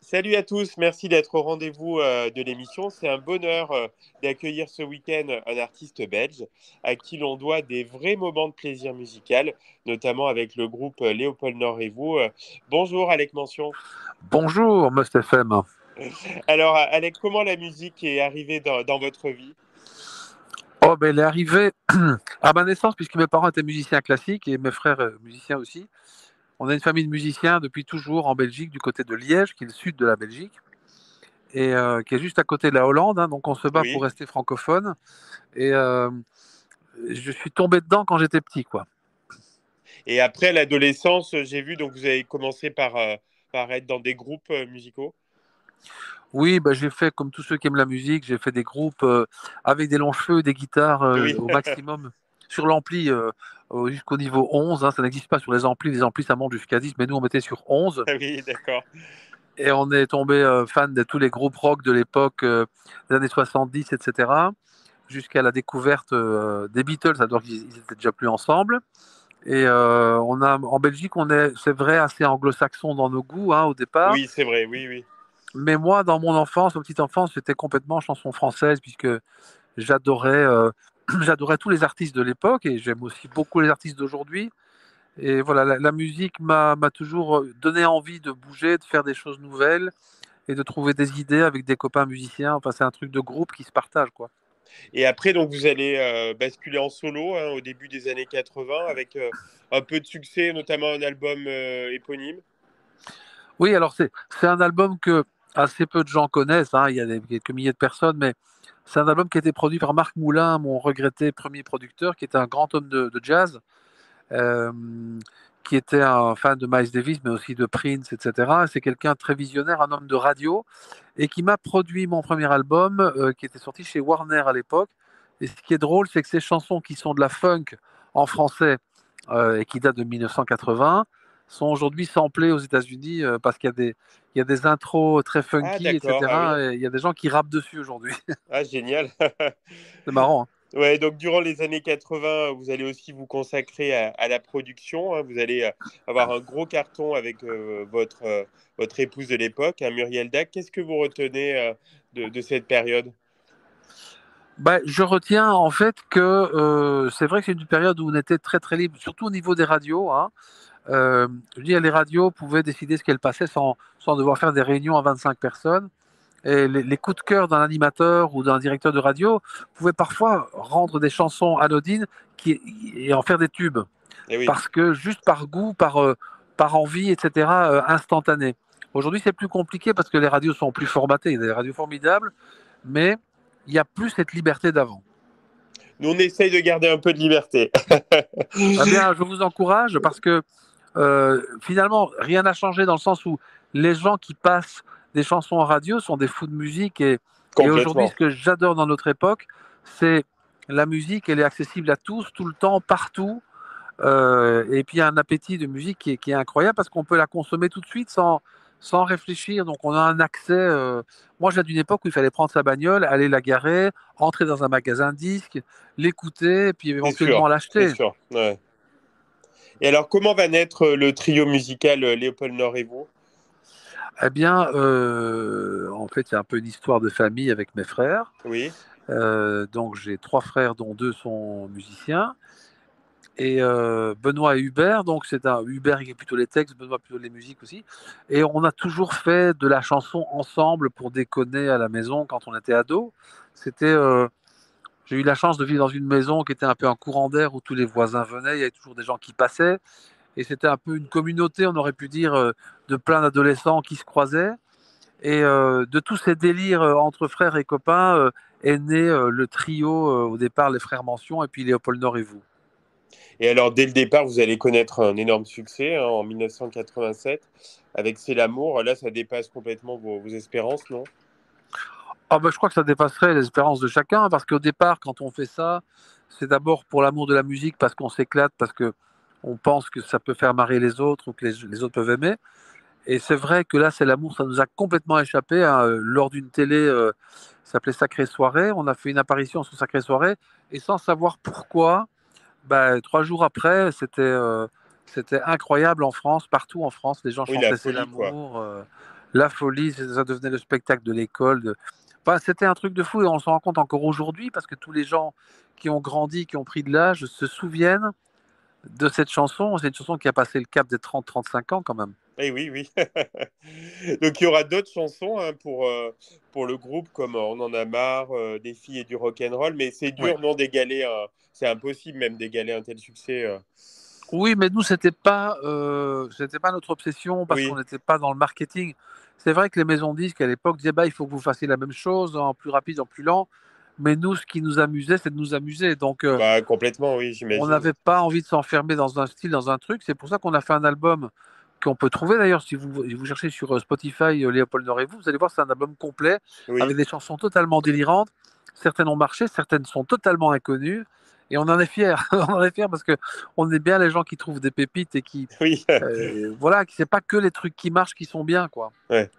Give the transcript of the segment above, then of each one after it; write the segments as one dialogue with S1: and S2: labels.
S1: Salut à tous, merci d'être au rendez-vous de l'émission. C'est un bonheur d'accueillir ce week-end un artiste belge à qui l'on doit des vrais moments de plaisir musical, notamment avec le groupe Léopold Nord et vous. Bonjour Alec Mention.
S2: Bonjour, Must FM.
S1: Alors Alec, comment la musique est arrivée dans votre vie?
S2: Oh, ben, elle est arrivée à ma naissance, puisque mes parents étaient musiciens classiques et mes frères musiciens aussi. On a une famille de musiciens depuis toujours en Belgique, du côté de Liège, qui est le sud de la Belgique, et qui est juste à côté de la Hollande. Donc on se bat pour
S1: Oui.
S2: rester francophone. Et je suis tombé dedans quand j'étais petit, quoi.
S1: Et après l'adolescence, j'ai vu, donc vous avez commencé par être dans des groupes musicaux.
S2: Oui, ben, j'ai fait comme tous ceux qui aiment la musique, j'ai fait des groupes avec des longs cheveux, des guitares
S1: Oui,
S2: au maximum sur l'ampli jusqu'au niveau 11. Ça n'existe pas sur les amplis ça monte jusqu'à 10, mais nous on mettait sur 11.
S1: oui, d'accord.
S2: Et on est tombé fan de tous les groupes rock de l'époque, des années 70, etc., jusqu'à la découverte des Beatles, alors qu'ils ils étaient déjà plus ensemble. Et en Belgique, c'est vrai, assez anglo-saxon dans nos goûts au départ.
S1: Oui, c'est vrai, oui, oui.
S2: Mais moi, dans mon enfance, ma petite enfance, j'étais complètement chanson française, puisque j'adorais, j'adorais tous les artistes de l'époque, et j'aime aussi beaucoup les artistes d'aujourd'hui. Et voilà, la musique m'a toujours donné envie de bouger, de faire des choses nouvelles et de trouver des idées avec des copains musiciens. Enfin, c'est un truc de groupe qui se partage, quoi.
S1: Et après, donc, vous allez basculer en solo au début des années 80 avec un peu de succès, notamment un album éponyme.
S2: Oui, alors c'est un album que assez peu de gens connaissent. Il y a quelques milliers de personnes, mais c'est un album qui a été produit par Marc Moulin, mon regretté premier producteur, qui était un grand homme de jazz, euh, qui était un fan de Miles Davis, mais aussi de Prince, etc. C'est quelqu'un de très visionnaire, un homme de radio, et qui m'a produit mon premier album, qui était sorti chez Warner à l'époque. Et ce qui est drôle, c'est que ces chansons qui sont de la funk en français et qui datent de 1980 sont aujourd'hui samplées aux États-Unis parce il y a des intros très
S1: Ah,
S2: funky,
S1: d'accord, ah oui.
S2: etc. Et il y a des gens qui rappent dessus aujourd'hui.
S1: Ah, génial.
S2: C'est marrant, hein.
S1: Ouais, donc durant les années 80, vous allez aussi vous consacrer à la production. Vous allez avoir un gros carton avec votre épouse de l'époque, Muriel Dac. Qu'est-ce que vous retenez de cette période?
S2: Bah, je retiens en fait que c'est vrai que c'est une période où on était très très libre, surtout au niveau des radios. Je veux dire, les radios pouvaient décider ce qu'elles passaient sans devoir faire des réunions à 25 personnes. Et les coups de cœur d'un animateur ou d'un directeur de radio pouvaient parfois rendre des chansons anodines et en faire des tubes.
S1: Eh oui,
S2: Parce que juste par goût, par envie, etc., instantané. Aujourd'hui, c'est plus compliqué parce que les radios sont plus formatées. Il y a des radios formidables, mais il n'y a plus cette liberté d'avant.
S1: nous on essaye de garder un peu de liberté.
S2: Eh bien, je vous encourage parce que finalement, rien n'a changé dans le sens où les gens qui passent des chansons en radio sont des fous de musique. Et aujourd'hui,
S1: Complètement.
S2: ce que j'adore dans notre époque, c'est la musique, elle est accessible à tous, tout le temps, partout. Et puis, il y a un appétit de musique qui est incroyable parce qu'on peut la consommer tout de suite sans réfléchir. Donc, on a un accès. Moi, j'ai d'une époque où il fallait prendre sa bagnole, aller la garer, entrer dans un magasin de disques, l'écouter, et puis
S1: C'est sûr,
S2: éventuellement
S1: c'est
S2: l'acheter.
S1: sûr. Ouais. Et alors, comment va naître le trio musical Léopold Nord et vous?
S2: Eh bien, en fait, c'est un peu une histoire de famille avec mes frères.
S1: Oui,
S2: Donc, j'ai trois frères, dont deux sont musiciens. Et Benoît et Hubert, donc c'est un Hubert qui est plutôt les textes, Benoît plutôt les musiques aussi. Et on a toujours fait de la chanson ensemble pour déconner à la maison quand on était ado. C'était, j'ai eu la chance de vivre dans une maison qui était un peu un courant d'air où tous les voisins venaient, il y avait toujours des gens qui passaient. Et c'était un peu une communauté, on aurait pu dire, de plein d'adolescents qui se croisaient. Et de tous ces délires entre frères et copains est né le trio, au départ les frères Mention et puis Léopold Nord et vous.
S1: et alors dès le départ, vous allez connaître un énorme succès en 1987 avec C'est l'amour. Là, ça dépasse complètement vos espérances, non?
S2: Ah bah, je crois que ça dépasserait l'espérance de chacun parce qu'au départ, quand on fait ça, c'est d'abord pour l'amour de la musique, parce qu'on s'éclate, parce que on pense que ça peut faire marrer les autres ou que les autres peuvent aimer. Et c'est vrai que là, c'est l'amour, ça nous a complètement échappé lors d'une télé, ça s'appelait Sacrée Soirée. On a fait une apparition sur Sacrée Soirée et sans savoir pourquoi, bah, 3 jours après, c'était incroyable en France, partout en France, les gens
S1: Oui, la
S2: chantaient C'est
S1: folie, quoi.
S2: l'amour. la folie, ça devenait le spectacle de l'école. Enfin, c'était un truc de fou et on s'en rend compte encore aujourd'hui parce que tous les gens qui ont grandi, qui ont pris de l'âge, se souviennent de cette chanson. C'est une chanson qui a passé le cap des 30-35 ans quand même.
S1: Eh oui, oui. Donc il y aura d'autres chansons hein, pour le groupe, comme On en a marre, des filles et du rock and roll, mais c'est
S2: Ouais.
S1: dur non d'égaler, c'est impossible même d'égaler un tel succès.
S2: Oui, mais nous, c'était pas notre obsession parce qu'on
S1: Oui,
S2: n'était pas dans le marketing. C'est vrai que les maisons de disques à l'époque disaient bah, il faut que vous fassiez la même chose en plus rapide, en plus lent. Mais nous, ce qui nous amusait, c'est de nous amuser. Donc,
S1: bah complètement, oui,
S2: on
S1: j'imagine.
S2: n'avait pas envie de s'enfermer dans un style, dans un truc. C'est pour ça qu'on a fait un album qu'on peut trouver d'ailleurs si vous cherchez sur Spotify Léopold Nord et vous allez voir c'est un album complet avec
S1: Oui,
S2: des chansons totalement délirantes. Certaines ont marché, certaines sont totalement inconnues et on en est fiers. On en est fiers parce que on est bien les gens qui trouvent des pépites et qui
S1: oui.
S2: voilà, qui c'est pas que les trucs qui marchent qui sont bien quoi.
S1: Ouais.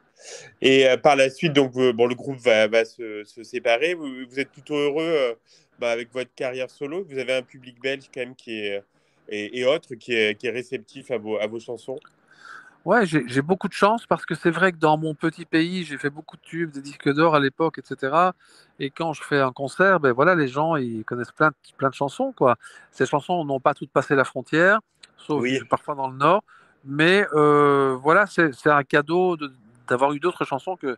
S1: Et par la suite, donc bon, le groupe va se séparer. Vous êtes plutôt heureux bah, avec votre carrière solo. Vous avez un public belge quand même qui est et autres qui est réceptif à vos chansons.
S2: Ouais, j'ai beaucoup de chance parce que c'est vrai que dans mon petit pays, j'ai fait beaucoup de tubes, des disques d'or à l'époque, etc. Et quand je fais un concert, ben voilà, les gens ils connaissent plein de chansons, quoi. Ces chansons n'ont pas toutes passé la frontière, sauf
S1: Oui,
S2: parfois dans le Nord. Mais voilà, c'est un cadeau d'avoir eu d'autres chansons que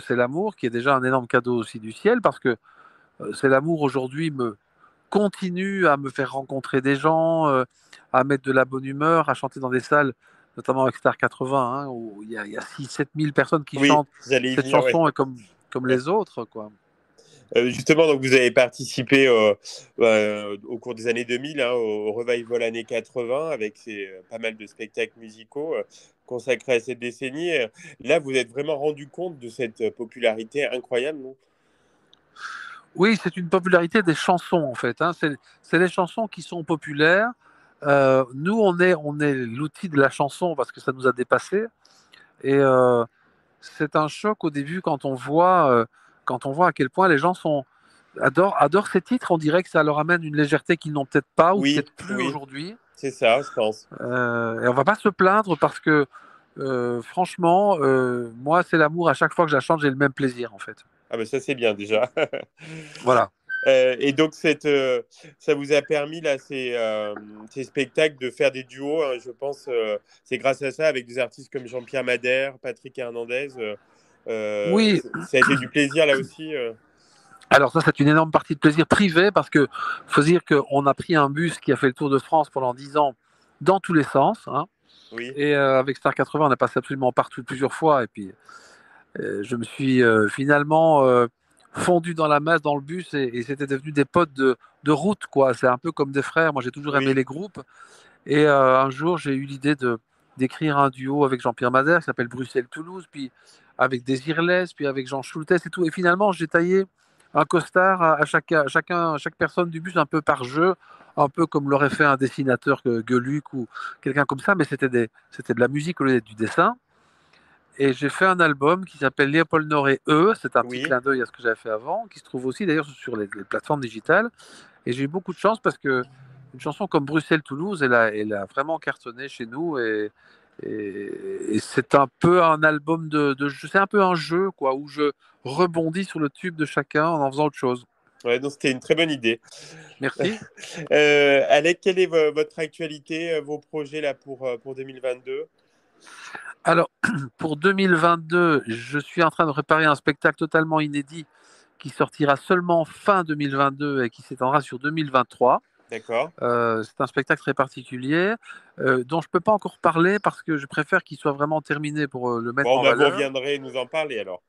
S2: C'est l'amour, qui est déjà un énorme cadeau aussi du ciel, parce que C'est l'amour aujourd'hui me continue à me faire rencontrer des gens, à mettre de la bonne humeur, à chanter dans des salles, notamment avec Star 80, hein, où il y a 6-7 000 personnes qui
S1: oui,
S2: chantent
S1: j'allais y
S2: cette
S1: venir. Ouais.
S2: chanson et comme
S1: Ouais.
S2: les autres. Quoi.
S1: Justement, donc vous avez participé au cours des années 2000 hein, au Revival années 80 avec pas mal de spectacles musicaux consacrés à cette décennie. Là, vous êtes vraiment rendu compte de cette popularité incroyable, non?
S2: Oui, c'est une popularité des chansons en fait. Hein. C'est les chansons qui sont populaires. Nous, on est l'outil de la chanson parce que ça nous a dépassé. Et c'est un choc au début quand on voit à quel point les gens adorent ces titres. On dirait que ça leur amène une légèreté qu'ils n'ont peut-être pas ou
S1: Oui,
S2: peut-être plus
S1: oui,
S2: aujourd'hui.
S1: c'est ça, je pense.
S2: Et on va pas se plaindre parce que franchement, moi, c'est l'amour. À chaque fois que je la chante, j'ai le même plaisir en fait.
S1: Ah ben ça c'est bien déjà.
S2: Voilà.
S1: Et donc ça vous a permis là ces spectacles de faire des duos, hein, je pense. C'est grâce à ça avec des artistes comme Jean-Pierre Madère, Patrick Hernandez.
S2: Oui.
S1: Ça a été du plaisir là aussi.
S2: Alors ça, c'est une énorme partie de plaisir privé parce que faut dire qu'on a pris un bus qui a fait le tour de France pendant 10 ans dans tous les sens. Hein.
S1: Oui,
S2: Et avec Star 80, on a passé absolument partout plusieurs fois. Et puis je me suis finalement fondu dans la masse dans le bus et c'était devenu des potes de route, quoi. C'est un peu comme des frères. Moi, j'ai toujours aimé
S1: oui.
S2: les groupes. Et un jour, j'ai eu l'idée d'écrire un duo avec Jean-Pierre Madère qui s'appelle Bruxelles-Toulouse, puis avec Désirless, puis avec Jean Schultes et tout. Et finalement, j'ai taillé un costard à chaque personne du bus un peu par jeu, un peu comme l'aurait fait un dessinateur Gueluc ou quelqu'un comme ça, mais c'était de la musique au lieu du dessin. Et j'ai fait un album qui s'appelle Léopold Nord et eux. C'est un petit
S1: Oui.
S2: clin d'œil à ce que j'avais fait avant, qui se trouve aussi d'ailleurs sur les plateformes digitales. Et j'ai eu beaucoup de chance parce que une chanson comme Bruxelles-Toulouse, elle a vraiment cartonné chez nous. Et c'est un peu un album c'est un peu un jeu, quoi, où je rebondis sur le tube de chacun en faisant autre chose.
S1: Ouais, donc c'était une très bonne idée.
S2: Merci.
S1: Alec, quelle est votre actualité, vos projets là pour 2022?
S2: Alors, pour 2022, je suis en train de préparer un spectacle totalement inédit qui sortira seulement fin 2022 et qui s'étendra sur 2023.
S1: D'accord.
S2: C'est un spectacle très particulier dont je ne peux pas encore parler parce que je préfère qu'il soit vraiment terminé pour le mettre
S1: Bon,
S2: en
S1: bah, vous
S2: valeur.
S1: reviendrez nous en parler alors.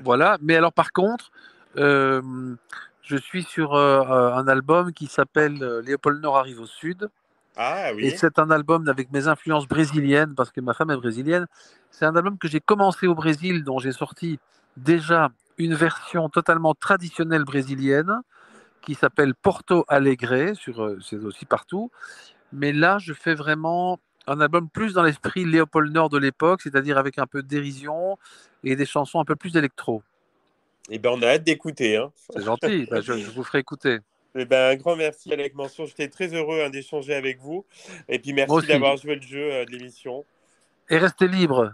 S2: Voilà. Mais alors, par contre, euh, je suis sur un album qui s'appelle Léopold Nord arrive au Sud.
S1: Ah
S2: Et
S1: oui,
S2: c'est un album avec mes influences brésiliennes parce que ma femme est brésilienne. C'est un album que j'ai commencé au Brésil, dont j'ai sorti déjà une version totalement traditionnelle brésilienne qui s'appelle Porto Alegre, c'est aussi partout. Mais là, je fais vraiment un album plus dans l'esprit Léopold Nord de l'époque, c'est-à-dire avec un peu de dérision et des chansons un peu plus électro.
S1: eh ben, on a hâte d'écouter. Hein.
S2: C'est gentil, ben, je vous ferai écouter.
S1: Eh ben, un grand merci, Alec Mansour. J'étais très heureux hein, d'échanger avec vous. Et puis,
S2: Moi
S1: merci
S2: aussi.
S1: d'avoir joué le jeu de l'émission.
S2: Et restez libre.